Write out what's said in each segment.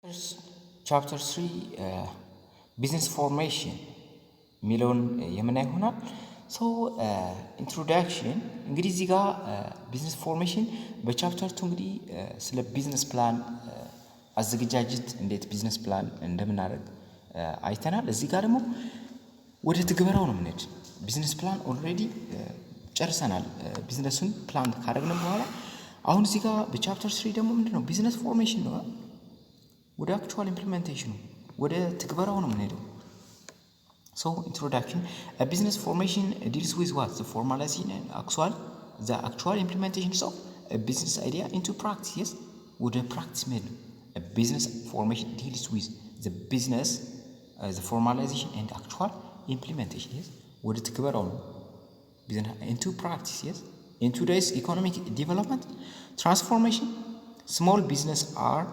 Chapter 3 Business Formation የሚለውን የምናይ ይሆናል። ሶ ኢንትሮዳክሽን እንግዲህ እዚህ ጋር ቢዝነስ ፎርሜሽን በቻፕተር 2 እንግዲህ ስለ ቢዝነስ ፕላን አዘገጃጀት እንዴት ቢዝነስ ፕላን እንደምናደርግ አይተናል። እዚህ ጋር ደግሞ ወደ ትግበራው ነው የምንሄድ። ቢዝነስ ፕላን ኦልሬዲ ጨርሰናል። ቢዝነሱን ፕላን ካደረግን በኋላ አሁን እዚህ ጋር በቻፕተር 3 ደግሞ ምንድነው ቢዝነስ ፎርሜሽን ነው። ወደ አክቹዋል ኢምፕሊሜንቴሽኑ ወደ ትግበራው ነው የምንሄደው። ሶ ኢንትሮዳክሽን ቢዝነስ ፎርሜሽን ዲልስ ዊዝ ዋት ዘ ፎርማላይዜሽን ኤንድ አክቹዋል ኢምፕሊሜንቴሽን ኦፍ ቢዝነስ አይዲያ ኢንቱ ፕራክቲስ። ወደ ፕራክቲስ መሄድ ነው። ቢዝነስ ፎርሜሽን ዲልስ ዊዝ ዘ ቢዝነስ ዘ ፎርማላይዜሽን ኤንድ አክቹዋል ኢምፕሊሜንቴሽን ወደ ትግበራው ነው። ቢዝነስ ኢንቱ ፕራክቲስ ኢን ቱዴይስ ኢኮኖሚክ ዲቨሎፕመንት ትራንስፎርሜሽን ስሞል ቢዝነስ አር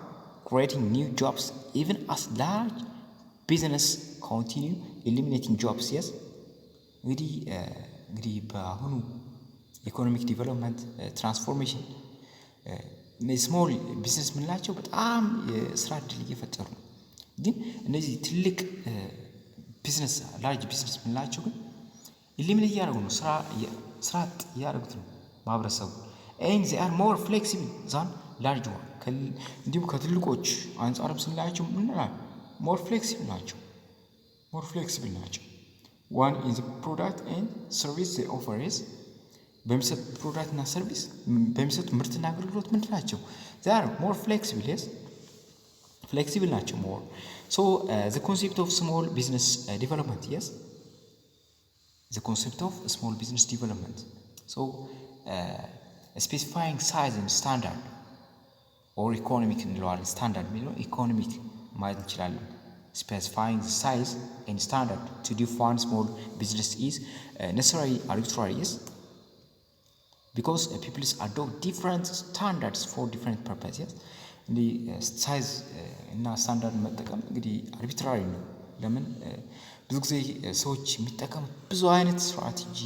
creating new jobs even as large business continue eliminating jobs. እንግዲህ በአሁኑ ኢኮኖሚክ ዲቨሎፕመንት ትራንስፎርሜሽን ስሞል ቢዝነስ ምንላቸው በጣም የስራ እድል እየፈጠሩ ነው። ግን እነዚህ ትልቅ ቢዝነስ ላርጅ ቢዝነስ ምንላቸው ግን ኢሊሚኔት እያደረጉ ነው። ስራ አጥ እያደረጉት ነው ማህበረሰቡ። and they are more flexible than large one እንዲሁም ከትልቆች አንጻርም ስንላቸው ምንላል ሞር ፍሌክሲብል ናቸው። one is the product and service they offer is በሚሰጥ ፕሮዳክት እና ሰርቪስ በሚሰጥ ምርትና አገልግሎት ምንድን ናቸው? they are more flexible ናቸው more. So the concept of small business development the concept of small business development. So specifying size and standard or economic እንለዋለን። ስታንዳርድ የሚለው ኢኮኖሚክ ማለት እንችላለን። specifying the size and standard to define small business is necessary arbitrary because people adopt different standards for different purposes. እንግዲህ ሳይዝ እና ስታንዳርድ መጠቀም እንግዲህ አርቢትራሪ ነው። ለምን ብዙ ጊዜ ሰዎች የሚጠቀሙት ብዙ አይነት ስትራቴጂ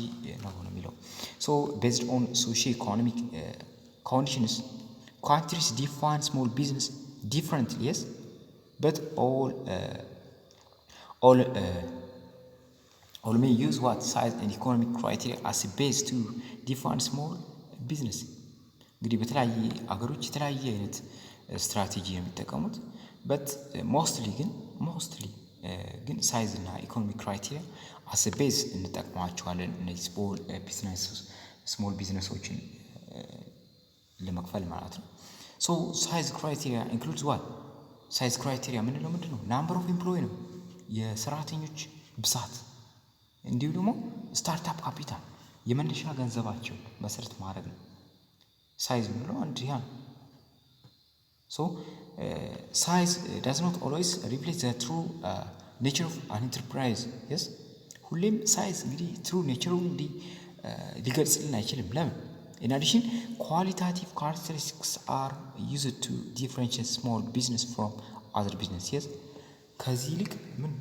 ነው የሚለው። so based on socio-economic conditions countries define small business differently, but all may use what size and economic criteria as a base to define small business. እንግዲህ በተለያየ አገሮች የተለያየ አይነት ስትራቴጂ የሚጠቀሙት but mostly ግን ሳይዝ እና ኢኮኖሚክ ክራይቴሪያ as a base እንጠቅማቸዋለን እነዚህ ስሞል ቢዝነሶችን ለመክፈል ማለት ነው። ሶ ሳይዝ ክራይቴሪያ ኢንክሉድስ ዋት ሳይዝ ክራይቴሪያ ምንድነው? ናምበር ኦፍ ኤምፕሎይ ነው የሰራተኞች ብዛት፣ እንዲሁ ደግሞ ስታርታፕ ካፒታል የመነሻ ገንዘባቸው መሰረት ማድረግ ነው። ሳይዝ ምንለው አንድ ያ ሶ ሳይዝ does not always reflect the true nature of an enterprise. ሁሌም ሳይዝ እንግዲህ true nature-ውን እንዲህ ሊገልጽልን አይችልም። ለምን? In addition, qualitative characteristics are used to differentiate small business from other businesses. ከዚህ ይልቅ ምን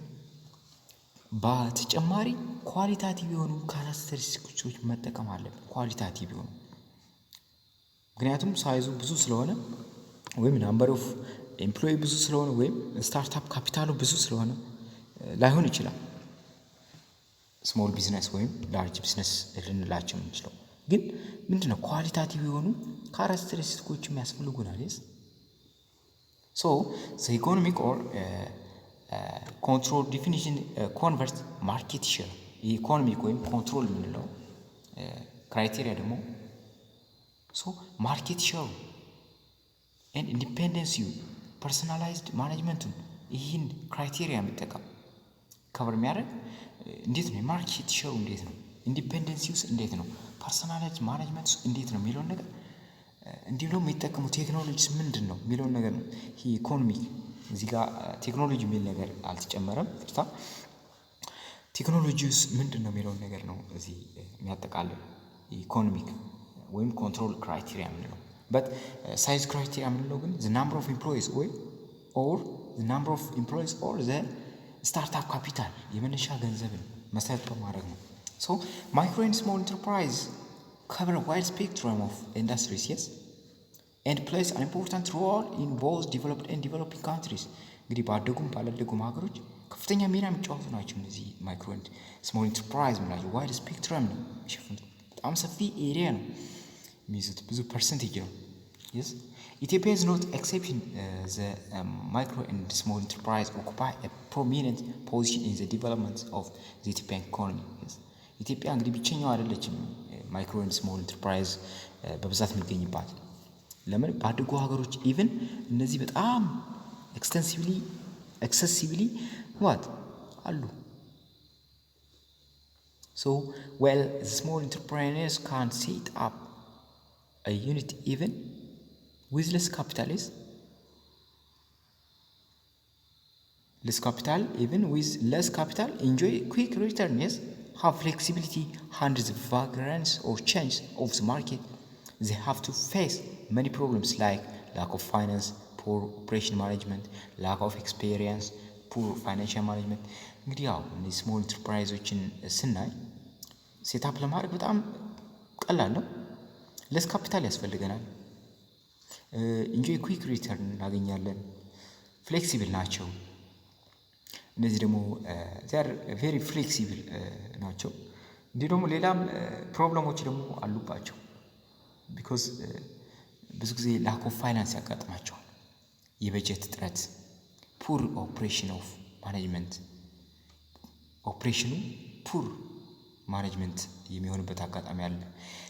በተጨማሪ ኳሊታቲቭ የሆኑ ካራክተሪስቲክሶች መጠቀም አለብን። ኳሊታቲቭ የሆኑ ምክንያቱም ሳይዙ ብዙ ስለሆነ ወይም ናምበር ኦፍ ኤምፕሎይ ብዙ ስለሆነ ወይም ስታርታፕ ካፒታሉ ብዙ ስለሆነ ላይሆን ይችላል ስሞል ቢዝነስ ወይም ላርጅ ቢዝነስ ልንላቸው የምንችለው። ግን ምንድነው ኳሊታቲቭ የሆኑ ካራክተሪስቲኮች የሚያስፈልጉናል። so the economic or control definition convert market share ኢኮኖሚክ ወይም ኮንትሮል የምንለው ክራይቴሪያ ደግሞ so market share and independence personalized management ይህን ክራይቴሪያ የሚጠቀም ከቨር የሚያደርግ እንዴት ነው የማርኬት ሼሩ እንዴት ነው፣ ኢንዲፔንደንሲውስ እንዴት ነው፣ ፐርሰናላይዝድ ማኔጅመንት እንዴት ነው የሚለውን ነገር እንዲሁ ደግሞ የሚጠቀሙ ቴክኖሎጂስ ምንድን ነው የሚለውን ነገር ነው። ይሄ ኢኮኖሚክ እዚህ ጋር ቴክኖሎጂ የሚል ነገር አልተጨመረም። ቴክኖሎጂውስ ምንድን ነው የሚለውን ነገር ነው እዚህ የሚያጠቃልል ኢኮኖሚክ ወይም ኮንትሮል ክራይቴሪያ የምንለው። በት ሳይዝ ክራይቴሪያ የምንለው ግን the number of employees or the startup capital የመነሻ ገንዘብን መሰረት በማድረግ ነው። so micro and small enterprise cover a wide spectrum of industries and plays an important role in both developed and developing countries. እንግዲህ ባደጉም ባላደጉም ሀገሮች ከፍተኛ ሚና የሚጫወቱ ናቸው እነዚህ ማይክሮ ኤንድ ስሞል ኢንተርፕራይዝ ምናቸው። ዋይድ ስፔክትረም ነው የሚሸፍኑት፣ በጣም ሰፊ ኤሪያ ነው የሚይዙት፣ ብዙ ፐርሰንቴጅ ነው። yes Ethiopia is not exception. The micro and small enterprise occupy a prominent position in the development of the Ethiopian economy. yes ኢትዮጵያ እንግዲህ ብቸኛው አይደለችም ማይክሮ ኤንድ ስሞል ኢንተርፕራይዝ በብዛት የሚገኝባት። ለምን ባደጉ ሀገሮች ኢቭን እነዚህ በጣም excessively what አሉ። So well, the small entrepreneurs can set up a unit even with less capital, enjoy quick return, yes, have flexibility, handle the variance or change of the market. They have to face many problems like lack of finance, poor operation management, lack of experience, poor financial management. እንግዲህ ያው እነዚህ ስሞል ኢንተርፕራይዞችን ስናይ ሴታፕ ለማድረግ በጣም ቀላል ነው። ለስ ካፒታል ያስፈልገናል። ኢንጆይ ኩዊክ ሪተርን እናገኛለን። ፍሌክሲብል ናቸው። እነዚህ ደግሞ ዚር ቬሪ ፍሌክሲብል ናቸው። እንዲህ ደግሞ ሌላም ፕሮብለሞች ደግሞ አሉባቸው። ቢኮዝ ብዙ ጊዜ ላክ ኦፍ ፋይናንስ ያጋጥማቸዋል። የበጀት እጥረት፣ ፑር ኦፕሬሽን ኦፍ ማኔጅመንት፣ ኦፕሬሽኑ ፑር ማኔጅመንት የሚሆንበት አጋጣሚ አለ።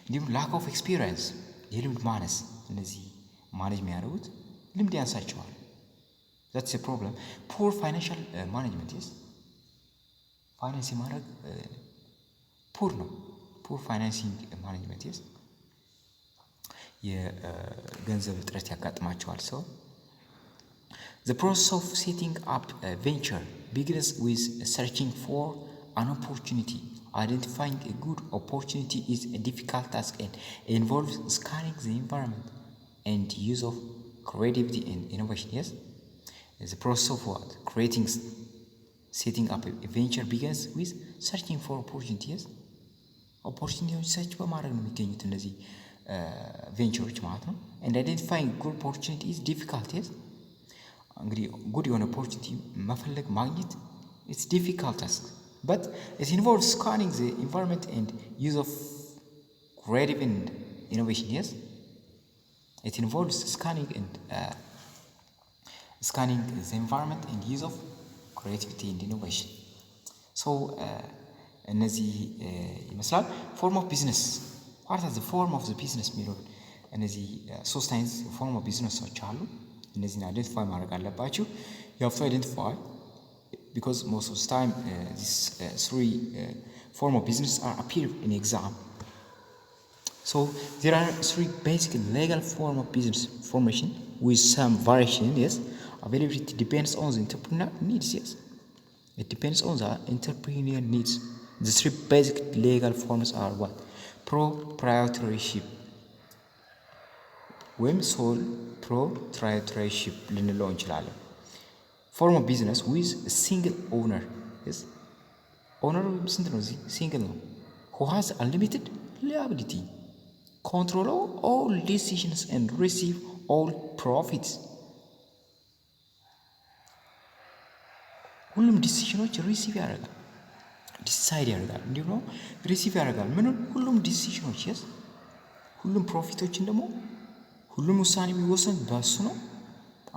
እንዲሁም ላክ ኦፍ ኤክስፒሪየንስ፣ የልምድ ማነስ። እነዚህ ማኔጅ የሚያደርጉት ልምድ ያንሳቸዋል። ዛትስ ኤ ፕሮብለም። ፑር ፋይናንሻል ማኔጅመንት ስ ፋይናንስ የማድረግ ፑር ነው። ፑር ፋይናንሲንግ ማኔጅመንት ስ የገንዘብ እጥረት ያጋጥማቸዋል። ሰው the process of setting up a venture begins with searching for an opportunity. Identifying a good opportunity is a difficult task and involves scanning the environment and use of creativity and innovation. Yes, the process of what setting up a venture begins with searching for opportunities. opportunities search በማድረግ ነው የሚገኙት እነዚህ ቬንቸሮች ማለት ነው። and identifying good opportunity is difficult. yes እንግዲህ ጉድ የሆነ ኦፖርቹኒቲ መፈለግ ማግኘት it's difficult task, but it involves scanning the environment and use of creative and innovation. yes it involves scanning the environment and use of creativity and innovation. so እነዚህ ይመስላል form of business. what are the form of the business የሚለው እነዚህ ሶስት አይነት form of business አሉ። እነዚህን አይደንቲፋይ ማድረግ አለባችሁ። you have to identify because most of the time these three form of business are appear in exam. so there are three basic legal form of business formation with some variation. yes availability depends on the entrepreneur needs. yes it depends on the entrepreneur needs. the three basic legal forms are what? proprietorship ወይም ሶል ፕሮፕራይተርሺፕ ልንለው እንችላለን። ፎርም ኦፍ ቢዝነስ ዊዝ ሲንግል ኦውነር። yes ኦውነሩ ስንት ነው? እዚህ ሲንግል ነው። who has unlimited liability, control all decisions and receive all profits. ሁሉም ዲሲሽኖች ሪሲቭ ያደርጋል፣ ዲሳይድ ያደርጋል፣ እንዲሁም ነው ሪሲቭ ያደርጋል። ምንም ሁሉም ዲሲሽኖች yes ሁሉም ፕሮፊቶችን ደግሞ ሁሉም ውሳኔ የሚወሰን በሱ ነው።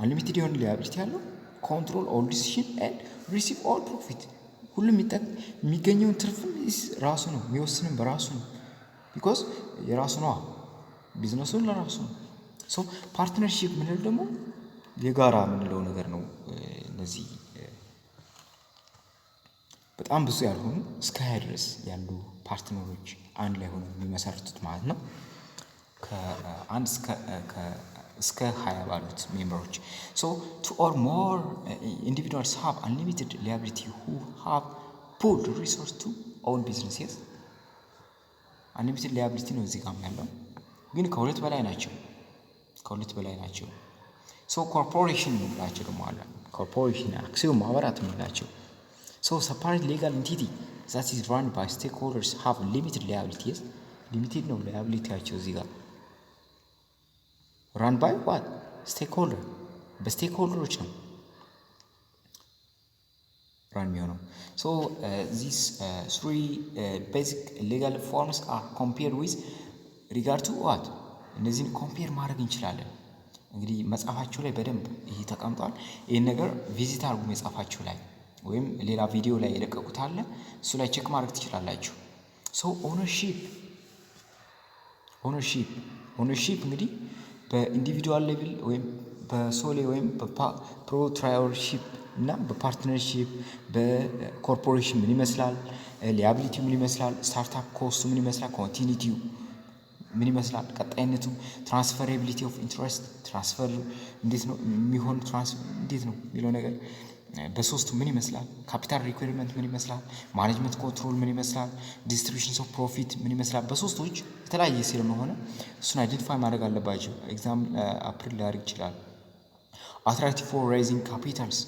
አንሊሚትድ የሆነ ሊያቢሊቲ ያለው ኮንትሮል ኦል ዲሲሽን ኤንድ ሪሲቭ ኦል ፕሮፊት። ሁሉም የሚገኘውን ትርፍም ራሱ ነው የሚወስንም በራሱ ነው። ቢኮዝ የራሱ ነው ቢዝነሱን ለራሱ ነው። ሶ ፓርትነርሺፕ ምንለው ደግሞ የጋራ ምንለው ነገር ነው። እነዚህ በጣም ብዙ ያልሆኑ እስከ 20 ድረስ ያሉ ፓርትነሮች አንድ ላይ ሆነው የሚመሰርቱት ማለት ነው። ከአንድ እስከ 20 ባሉት ሜምበሮች። so two or more individuals have unlimited liability who have pooled resource to own business. yes unlimited liability ነው እዚህ ጋር ያለው፣ ግን ከሁለት በላይ ናቸው። so corporation የምንላቸው ደግሞ አለ። corporation አክሲዮን ማህበራት የምንላቸው so separate legal entity that is run by stakeholders have limited liability. yes limited ነው liabilityያቸው እዚህ ጋር run by what? Stakeholder. በስቴክሆልደሮች ነው run የሚሆነው። So these three basic legal forms are compared with regard to what? እነዚህን ኮምፔር ማድረግ እንችላለን። እንግዲህ መጽሐፋችሁ ላይ በደንብ ይሄ ተቀምጧል። ይሄን ነገር ቪዚት አድርጉ መጽሐፋችሁ ላይ ወይም ሌላ ቪዲዮ ላይ የለቀቁት አለ እሱ ላይ ቼክ ማድረግ ትችላላችሁ። So ownership እንግዲህ በኢንዲቪጁዋል ሌቭል ወይም በሶሌ ወይም በፕሮፕራይተርሺፕ እና በፓርትነርሺፕ በኮርፖሬሽን ምን ይመስላል፣ ሊያቢሊቲው ምን ይመስላል፣ ስታርታፕ ኮስቱ ምን ይመስላል፣ ኮንቲኒቲው ምን ይመስላል፣ ቀጣይነቱ፣ ትራንስፈራቢሊቲ ኦፍ ኢንትረስት ትራንስፈር እንዴት ነው የሚሆን እንዴት ነው የሚለው ነገር በሶስቱ ምን ይመስላል፣ ካፒታል ሪኳየርመንት ምን ይመስላል፣ ማኔጅመንት ኮንትሮል ምን ይመስላል፣ ዲስትሪቢዩሽን ኦፍ ፕሮፊት ምን ይመስላል። በሶስቶች የተለያየ ስለሆነ እሱን አይደንቲፋይ ማድረግ አለባቸው። ኤግዛም አፕሪል ሊያደርግ ይችላል። አትራክቲቭ ፎር ሬይዚንግ ካፒታልስ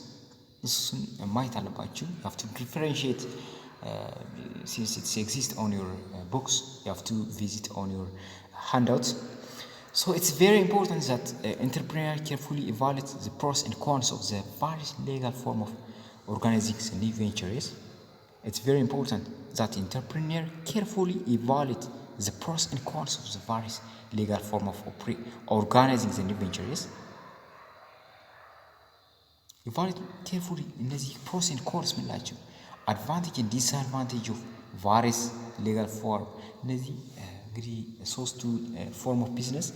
እሱን ማየት አለባችሁ። you have to differentiate since it exists on your books, you have to visit on your handouts. So it's very important that entrepreneur carefully evaluate the pros and cons of the various legal form of organizing the new ventures. It's very important that entrepreneur carefully evaluate the pros and cons of the various legal form of organizing the new ventures. Evaluate carefully እነዚህ pros and cons ምንላቸው advantage and disadvantage of various legal form እነዚህ እንግዲህ ሶስቱ ፎርም ኦፍ ቢዝነስ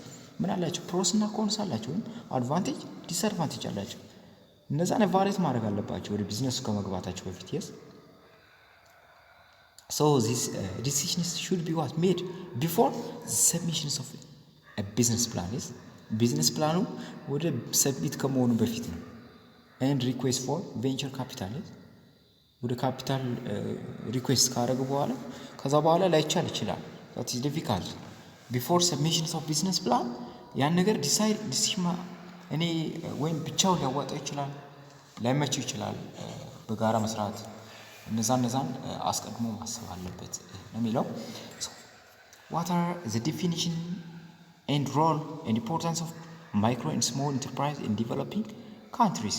ምን አላቸው? ፕሮስ እና ኮንስ አላቸው፣ ወይም አድቫንቴጅ ዲስአድቫንቴጅ አላቸው። እነዛን ኤቫሉዌት ማድረግ አለባቸው ወደ ቢዝነሱ ከመግባታቸው በፊት። yes so these decisions should be what made before the submissions of a business plan. yes ቢዝነስ ፕላኑ ወደ ሰብሚት ከመሆኑ በፊት ነው። and request for venture capital ወደ ካፒታል ሪኩዌስት ካደረገ በኋላ ከዛ በኋላ ላይቻል ይችላል። that is difficult before submissions of business plan ያን ነገር ዲሲሽን እኔ ወይም ብቻው ሊያዋጣው ይችላል፣ ላይመቸው ይችላል። በጋራ መስራት እነዛን አስቀድሞ ማሰብ አለበት ነው የሚለው። what are the definition and role and importance of micro and small enterprise in developing countries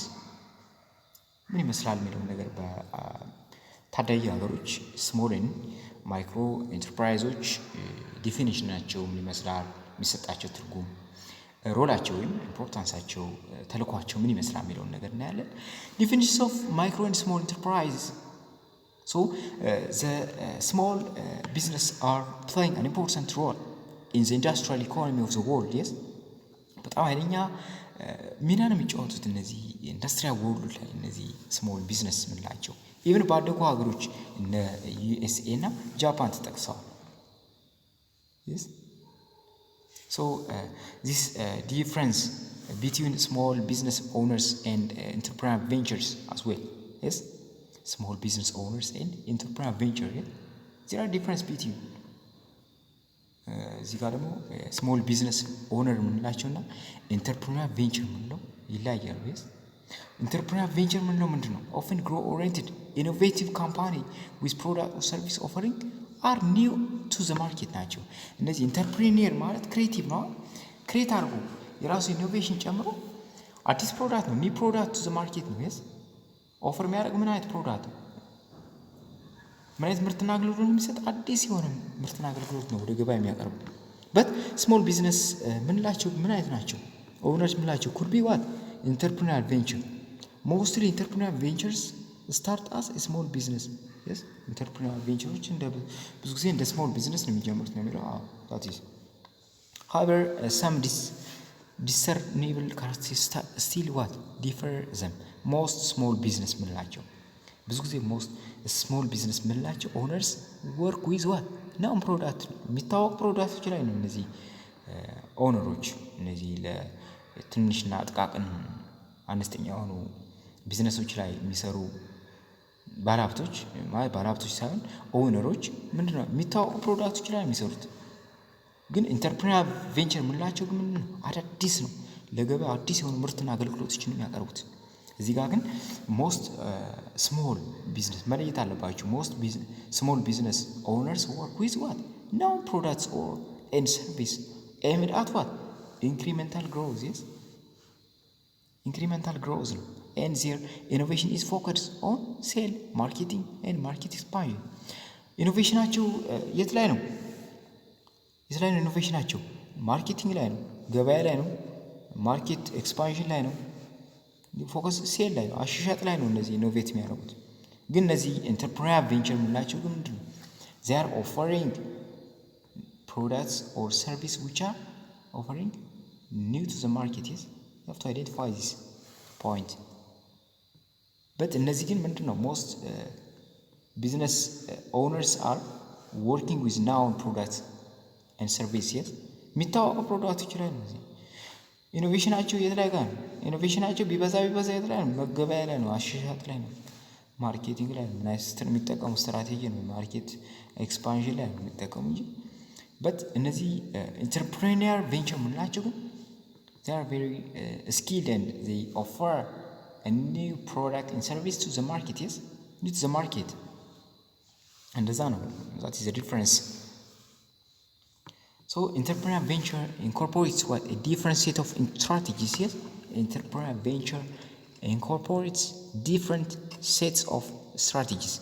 ምን ይመስላል የሚለው ነገር በታዳጊ ሀገሮች ስሞል ኤንድ ማይክሮ ኢንተርፕራይዞች ዲፊኒሽናቸው ምን ይመስላል፣ የሚሰጣቸው ትርጉም፣ ሮላቸው ወይም ኢምፖርታንሳቸው፣ ተልኳቸው ምን ይመስላል የሚለውን ነገር እናያለን። ዲፊኒሽንስ ኦፍ ማይክሮ ኤንድ ስሞል ኢንተርፕራይዝ so the small business are playing an important role in the industrial economy of the world. yes በጣም ኃይለኛ ሚና ነው የሚጫወቱት እነዚህ ኢንዱስትሪያል ወርልድ ላይ እነዚህ ስሞል ቢዝነስ ምንላቸው። ኢቭን ባደጉ ሀገሮች እነ ዩኤስኤ እና ጃፓን ተጠቅሰዋል። yes so this difference between small business owners and entrepreneur ventures as well. yes small business owners and entrepreneur venture there are difference between እዚህ ጋር ደግሞ ስሞል ቢዝነስ ኦነር ምንላቸውና ኢንተርፕረነር ቬንቸር ምንለው ይለያያሉ። yes ኢንተርፕረነር ቬንቸር ምንለው ምንድነው? often grow oriented innovative company with product or service offering are new to the market ናቸው። እነዚህ ኢንተርፕረነር ማለት ክሬቲቭ ነው። ክሬት አድርጎ የራሱ ኢኖቬሽን ጨምሮ አዲስ ፕሮዳክት ነው፣ ኒው ፕሮዳክት to the market ነው። yes ኦፈር የሚያደርግ ምን አይነት ፕሮዳክት ነው? ምን አይነት ምርትና አገልግሎት የሚሰጥ አዲስ የሆነ ምርትና አገልግሎት ነው ወደ ገበያ የሚያቀርቡ። በት ስሞል ቢዝነስ ምንላቸው ምን አይነት ናቸው? ኦውነርስ ምንላቸው could be what entrepreneurial venture. mostly entrepreneurial ventures start as a small business. yes entrepreneurial ventures እንደ ብዙ ጊዜ እንደ ስሞል ቢዝነስ ነው የሚጀምሩት ነው የሚለው። that is however some discernible characteristics still what differ them. most small business ምንላቸው ብዙ ጊዜ ሞስት ስሞል ቢዝነስ ምንላቸው ኦነርስ ወርክ ዊዝ ዋት ናውን ፕሮዳክት የሚታወቅ ፕሮዳክቶች ላይ ነው እነዚህ ኦነሮች እነዚህ ለትንሽና ጥቃቅን አነስተኛ የሆኑ ቢዝነሶች ላይ የሚሰሩ ባለሀብቶች ማለት ባለሀብቶች ሳይሆን ኦነሮች ምንድነው የሚታወቁ ፕሮዳክቶች ላይ የሚሰሩት። ግን ኢንተርፕረነር ቬንቸር ምንላቸው ግን ምንድነው አዳዲስ ነው፣ ለገበያ አዲስ የሆኑ ምርትና አገልግሎቶችን የሚያቀርቡት። እዚህ ጋር ግን ሞስት ስሞል ቢዝነስ መለየት አለባችሁ። ሞስት ስሞል ቢዝነስ ኦውነርስ ወርክ ዊዝ ዋት ናውን ፕሮዳክትስ ኦር ኤንድ ሰርቪስ ኤምድ አት ዋት incremental growth, yes, incremental growth ነው። and their innovation is focused on sale, marketing and market expansion. ኢኖቬሽናቸው የት ላይ ነው? ኢኖቬሽናቸው ማርኬቲንግ ላይ ነው፣ ገበያ ላይ ነው፣ ማርኬት ኤክስፓንሽን ላይ ነው፣ ፎከስ ሴል ላይ ነው፣ አሻሻጥ ላይ ነው። እነዚህ ኢኖቬት የሚያደርጉት ግን እነዚህ ኢንተርፕረነር ቬንቸር የምንላቸው ግን ምንድን ነው? they are offering products or service which are offering new to the market. Yes, you have to identify this point. but እነዚህ ግን ምንድን ነው? most business owners are working with known products and services. የሚታወቁ ፕሮዳክቶች ላይ ነው። እዚህ ኢኖቬሽናቸው የት ላይ ጋር ነው? ኢኖቬሽናቸው ቢበዛ የት ላይ ነው? መገበያ ላይ ነው፣ አሻሻጥ ላይ ነው፣ ማርኬቲንግ ላይ ነው። ምን አይነት የሚጠቀሙ ስትራቴጂ ነው? ማርኬት ኤክስፓንሽን ላይ ነው የሚጠቀሙ እንጂ በት እነዚህ ኢንተርፕሬኒየር ቬንቸር የምንላቸው ግን they are very skilled and they offer a new product and service to the market. Yes, new to the market. እንደዛ ነው። that is the difference. so entrepreneurial venture incorporates what a different set of strategies. Yes, entrepreneurial venture incorporates different sets of strategies.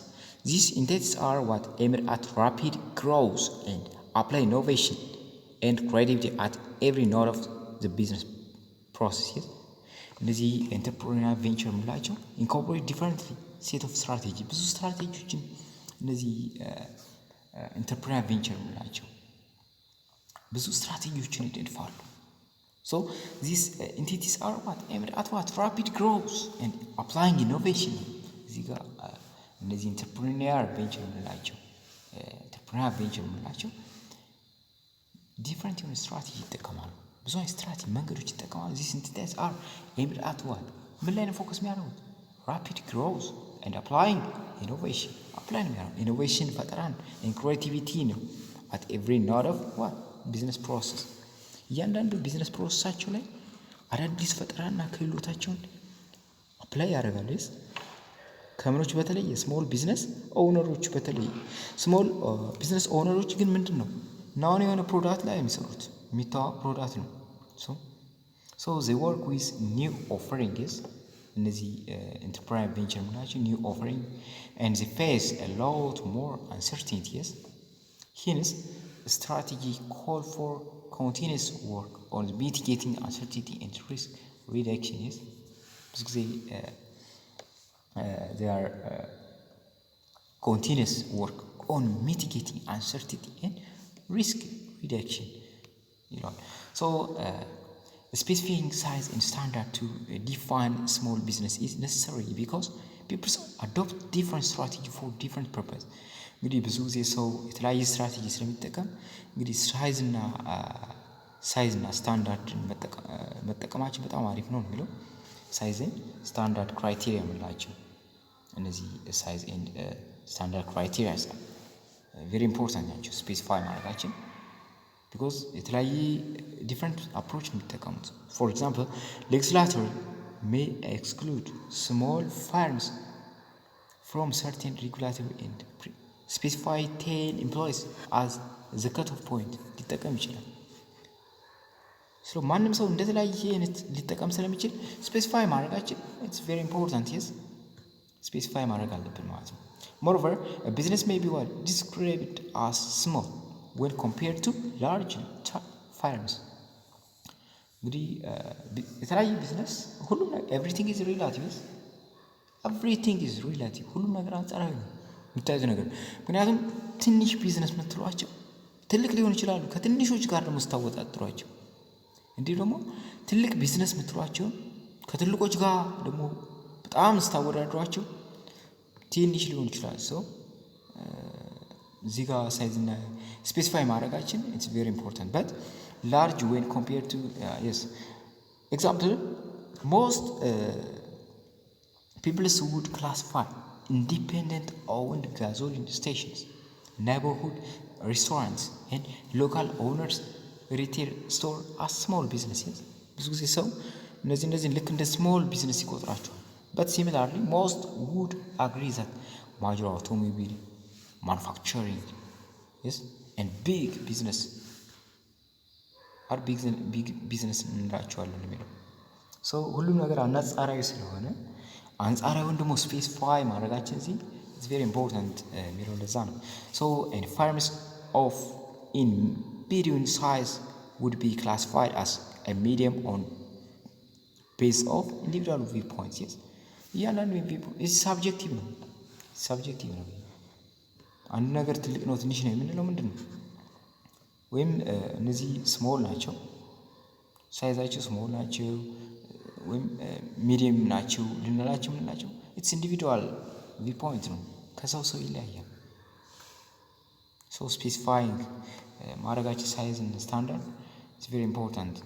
These intents are what aimed at rapid growth and apply innovation and creativity at every node of the business process. Yes, እነዚህ entrepreneurial venture የምንላቸው incorporate different set of strategy ብዙ ስትራቴጂዎችን እነዚህ ኢንተርፕረነር ቬንቸር የምንላቸው ብዙ ስትራቴጂዎችን ይደግፋሉ። so these entities are what aimed at what rapid growth and applying innovation. እዚህ ጋር እነዚህ ኢንተርፕረነር ቬንቸር የምንላቸው ዲፍረንት የሆነ ስትራቴጂ ይጠቀማሉ። ብዙ አይነት ስትራቴጂ መንገዶች ይጠቀማሉ። these entities are aimed at what ምን ላይ ነው ፎከስ የሚያደርጉት? rapid growth and applying innovation. apply የሚያደርጉት ኢኖቬሽን ፈጠራን and creativity ነው at every node of what business process. እያንዳንዱ ቢዝነስ ፕሮሰሳቸው ላይ አዳዲስ ፈጠራና ክህሎታቸውን አፕላይ ያደርጋሉ። ስ ከምኖች በተለይ የስሞል ቢዝነስ ኦውነሮች በተለይ ስሞል ቢዝነስ ኦውነሮች ግን ምንድን ነው ናውን የሆነ ፕሮዳክት ላይ የሚሰሩት የሚታወቅ ፕሮዳክት ነው። so they work with new offerings. እነዚህ ኢንተርፕራይዝ ቬንቸር ምናቸው new offering and they face a lot more uncertainties. hence strategy call for continuous work on mitigating uncertainty and risk reduction. Yes, ብዙ ጊዜ they are continuous work on mitigating uncertainty and risk reduction ይላል። so specifying size and standard to define small business is necessary because people adopt different strategy for different purpose. እንግዲህ ብዙ ጊዜ ሰው የተለያየ ስትራቴጂ ስለሚጠቀም እንግዲህ ሳይዝና ስታንዳርድን መጠቀማችን በጣም አሪፍ ነው የሚለው ሳይዝን ስታንዳርድ ክራይቴሪያ የምንላቸው እነዚህ ሳይዝ ኤንድ ስታንዳርድ ክራይቴሪያ ቬሪ ኢምፖርታንት ናቸው ስፔሲፋይ ማድረጋችን ቢኮዝ የተለያየ ዲፍረንት አፕሮች የሚጠቀሙት። ፎር ኤግዛምፕል ሌጅስላተር ሜይ ኤክስክሉድ ስሞል ፋርምስ ፍሮም ሰርቴን ሬጉላቶሪ ኤንድ specify 10 employees as the cut-off point ሊጠቀም ይችላል። so ማንም ሰው እንደተለያየ አይነት ሊጠቀም ስለሚችል ስፔሲፋይ ማድረጋችን it's very important. yes, ስፔሲፋይ ማድረግ አለብን ማለት ነው። moreover a business may be what described as small when compared to large firms. እንግዲህ የተለያየ ቢዝነስ ሁሉም everything is relative. ሁሉም ነገር አንጻራዊ ነው የምታዩት ነገር። ምክንያቱም ትንሽ ቢዝነስ የምትሏቸው ትልቅ ሊሆን ይችላሉ ከትንሾች ጋር ደግሞ ስታወጣጥሯቸው፣ እንዲህ ደግሞ ትልቅ ቢዝነስ የምትሏቸው ከትልቆች ጋር ደግሞ በጣም ስታወዳድሯቸው ትንሽ ሊሆን ይችላል። ሰው እዚህ ጋር ሳይዝና ስፔሲፋይ ማድረጋችን it's very important. but large when compared to yes example most people would classify independent owned gasoline stations, neighborhood restaurants and local owners retail store as small businesses. ብዙ ጊዜ ሰው እነዚህ ልክ እንደ small business ይቆጥራቸዋል። but similarly most would agree that major automobile manufacturing yes and big business አር ቢግ ቢዝነስ እንላቸዋለን የሚለው ሶ ሁሉም ነገር አነጻራዊ ስለሆነ አንጻራዊውን ደግሞ ስፔሲፋይ ማድረጋችን እዚህ ኢትስ ቬሪ ኢምፖርታንት የሚለው ለዛ ነው። ሶ ኤንድ firms of in medium size would be classified as a medium on base of individual viewpoints. Yes, እያንዳንዱ ሳብጀክቲቭ ነው ሳብጀክቲቭ ነው። አንድ ነገር ትልቅ ነው ትንሽ ነው የምንለው ምንድን ነው? ወይም እነዚህ ስሞል ናቸው ሳይዛቸው ስሞል ናቸው ወይም ሚዲየም ናቸው ልንላቸው ምን ናቸው? ኢትስ ኢንዲቪዱዋል ቪewpoint ነው ከሰው ሰው ይለያያል። ሶ ስፔሲፋይንግ ማድረጋቸው ሳይዝ እና ስታንዳርድ ኢትስ ቬሪ ኢምፖርታንት።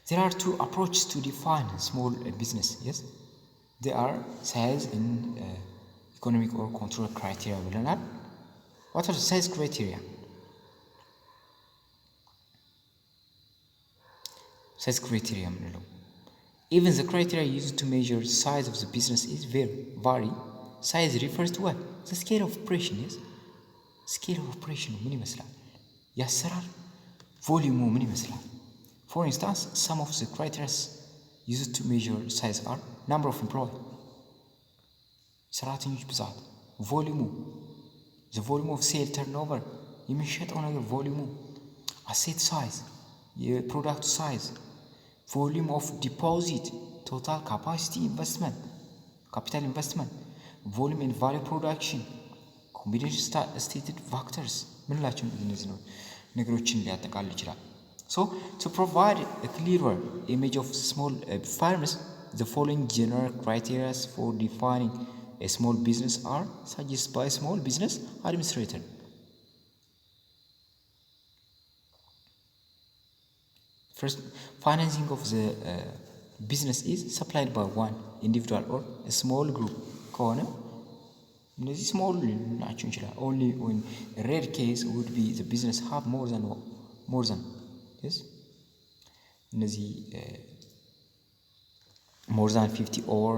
There are two approaches to define small business. Yes, they are size and economic or control criteria ብለናል። What are the size criteria? Size criteria የምንለው even the criteria used to measure the size of the business is vary. Size refers to what? The scale of operation. Yes, scale of operation ምን ይመስላል? ያሰራር ቮሊዩሙ ምን ይመስላል? For instance, some of the criteria used to measure size are number of employees, ሰራተኞች ብዛት፣ ቮሊዩሙ the volume of sale turnover የሚሸጠው ነገር ቮሊዩሙ፣ asset size የፕሮዳክቱ ሳይዝ፣ volume of deposit total capacity investment capital investment, volume and value production combination stated factors ምንላቸው እነዚህ ነው ነገሮችን ሊያጠቃልል ይችላል። So to provide a clearer image of small firms, the following general criteria for defining a small business are suggested by small business administrator. First, financing of the business is supplied by one individual or a small group. ከሆነ እነዚህ small ናቸው ይችላል። Only in rare case would be the business have more than yes እነዚህ more than 50 or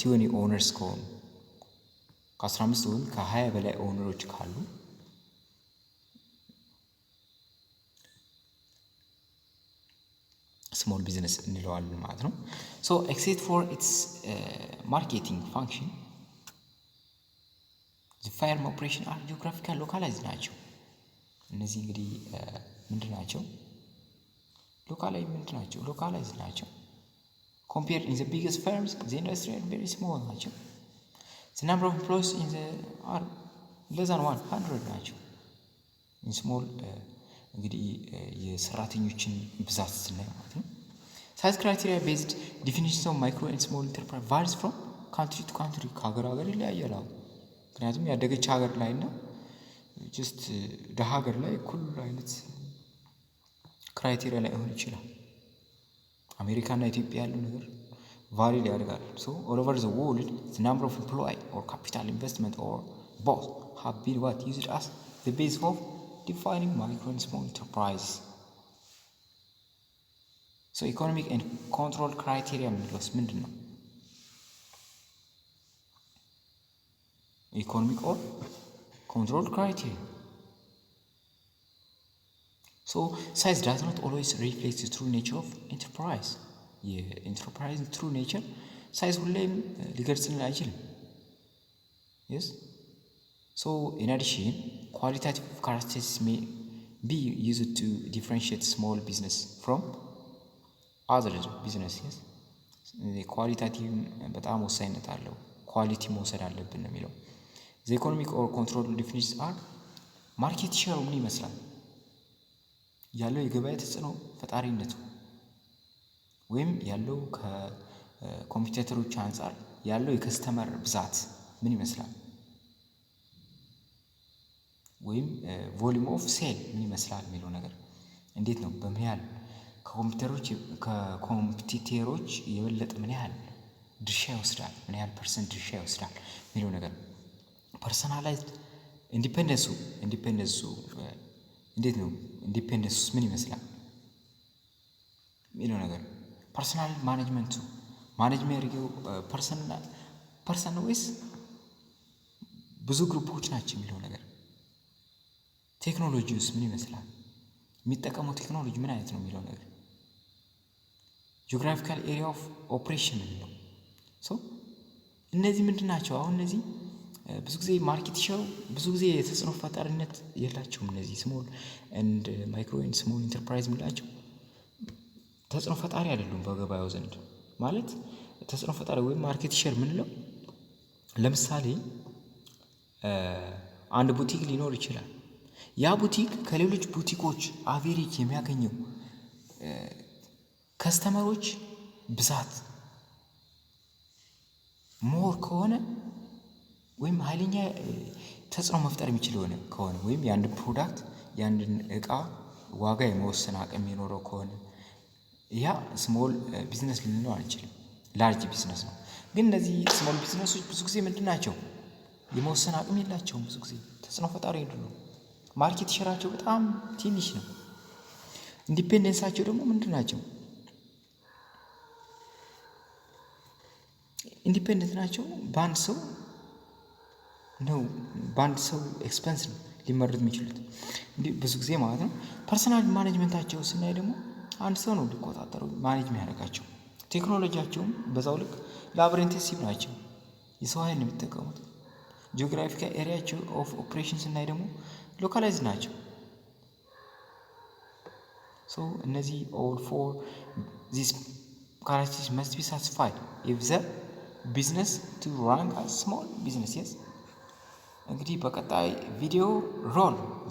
20 owners ከሆኑ ከ15 ወይም ከ20 በላይ ኦነሮች ካሉ ስሞል ቢዝነስ እንለዋለን ማለት ነው። ሶ except for its marketing function the firm operation are geographical localized ናቸው። እነዚህ እንግዲህ ምንድን ናቸው? localized ናቸው። compared in the biggest firms the industry are very small ናቸው። the number of employees in the are less than 100 ናቸው። in small እንግዲህ የሰራተኞችን ብዛት ስናይ ማለት ነው። size criteria based definition of micro and small enterprise varies from country to country ከሀገር ሀገር ይለያያል። ምክንያቱም ያደገች ሀገር ላይ እና ጀስት ደሃ ሀገር ላይ እኩል አይነት ክራይቴሪያ ላይ ሆን ይችላል። አሜሪካ እና ኢትዮጵያ ያለው ነገር ቫሪ ያደርጋል። so all over the world the number of employee or capital investment or both have been what used as the base of defining micro and small enterprise. so economic and control criteria ምንድነው? ምንድነው economic or control criteria? so size does not always reflect the true nature of enterprise. የኢንተርፕራይዝ true nature size ሁሌም ሊገልጽልን አይችልም። yes so in addition qualitative characteristics may be used to differentiate small business from other businesses. ኳሊታቲቭ በጣም ወሳኝነት አለው። ኳሊቲ መውሰድ አለብን ነው የሚለው። the economic or control definitions are ማርኬት ሼር ምን ይመስላል ያለው የገበያ ተጽዕኖ ፈጣሪነቱ ወይም ያለው ከኮምፒውተሮች አንፃር ያለው የከስተመር ብዛት ምን ይመስላል ወይም ቮሊዩም ኦፍ ሴል ምን ይመስላል የሚለው ነገር እንዴት ነው በምን ያህል ከኮምፒውተሮች የበለጠ ምን ያህል ድርሻ ይወስዳል ምን ያህል ፐርሰንት ድርሻ ይወስዳል የሚለው ነገር ፐርሰናላይዝድ ኢንዲፔንደንሱ እንዴት ነው ኢንዲፔንደንስ ምን ይመስላል የሚለው ነገር ፐርሰናል ማኔጅመንቱ ማኔጅ የሚያደርገው ፐርሰን ወይስ ብዙ ግሩፖች ናቸው የሚለው ነገር ቴክኖሎጂውስ ምን ይመስላል የሚጠቀመው ቴክኖሎጂ ምን አይነት ነው የሚለው ነገር ጂኦግራፊካል ኤሪያ ኦፍ ኦፕሬሽን ነው። ሶ እነዚህ ምንድን ናቸው? አሁን እነዚህ ብዙ ጊዜ ማርኬት ሸው ብዙ ጊዜ የተጽዕኖ ፈጣሪነት የላቸውም። እነዚህ ስሞል ኤንድ ማይክሮ ኤንድ ስሞል ኢንተርፕራይዝ የምንላቸው ተጽዕኖ ፈጣሪ አይደሉም በገበያው ዘንድ። ማለት ተጽዕኖ ፈጣሪ ወይም ማርኬት ሼር የምንለው ለምሳሌ አንድ ቡቲክ ሊኖር ይችላል። ያ ቡቲክ ከሌሎች ቡቲኮች አቬሬጅ የሚያገኘው ከስተመሮች ብዛት ሞር ከሆነ ወይም ኃይለኛ ተጽዕኖ መፍጠር የሚችል ከሆነ ወይም የአንድ ፕሮዳክት የአንድን እቃ ዋጋ የመወሰን አቅም የሚኖረው ከሆነ ያ ስሞል ቢዝነስ ልንለው አንችልም፣ ላርጅ ቢዝነስ ነው። ግን እነዚህ ስሞል ቢዝነሶች ብዙ ጊዜ ምንድን ናቸው? የመወሰን አቅም የላቸውም። ብዙ ጊዜ ተጽዕኖ ፈጣሪ አይደሉም። ማርኬት ሼራቸው በጣም ትንሽ ነው። ኢንዲፔንደንሳቸው ደግሞ ምንድን ናቸው? ኢንዲፔንደንት ናቸው። በአንድ ሰው ኤክስፐንስ ነው ሊመሩት የሚችሉት ብዙ ጊዜ ማለት ነው። ፐርሰናል ማኔጅመንታቸው ስናይ ደግሞ አንድ ሰው ነው ሊቆጣጠሩ ማኔጅ የሚያደርጋቸው። ቴክኖሎጂያቸውም በዛው ልክ ላብር ኢንቴንሲቭ ናቸው። የሰው ኃይል ነው የሚጠቀሙት። ጂኦግራፊካል ኤሪያቸው ኦፍ ኦፕሬሽን ስናይ ደግሞ ሎካላይዝ ናቸው። ሶ እነዚህ ኦል ፎር ዚስ ካራክተሪስቲክስ መስት ቢ ሳቲስፋይድ ኢፍ ዘ ቢዝነስ ቱ ራንክ አስ ስሞል ቢዝነስ የስ። እንግዲህ በቀጣይ ቪዲዮ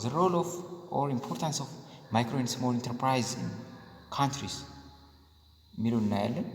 ዘ ሮል ኦፍ ኦር ኢምፖርታንስ ኦፍ ማይክሮ ኤንድ ስሞል ኢንተርፕራይዝ ኢን ካንትሪስ የሚለው እናያለን።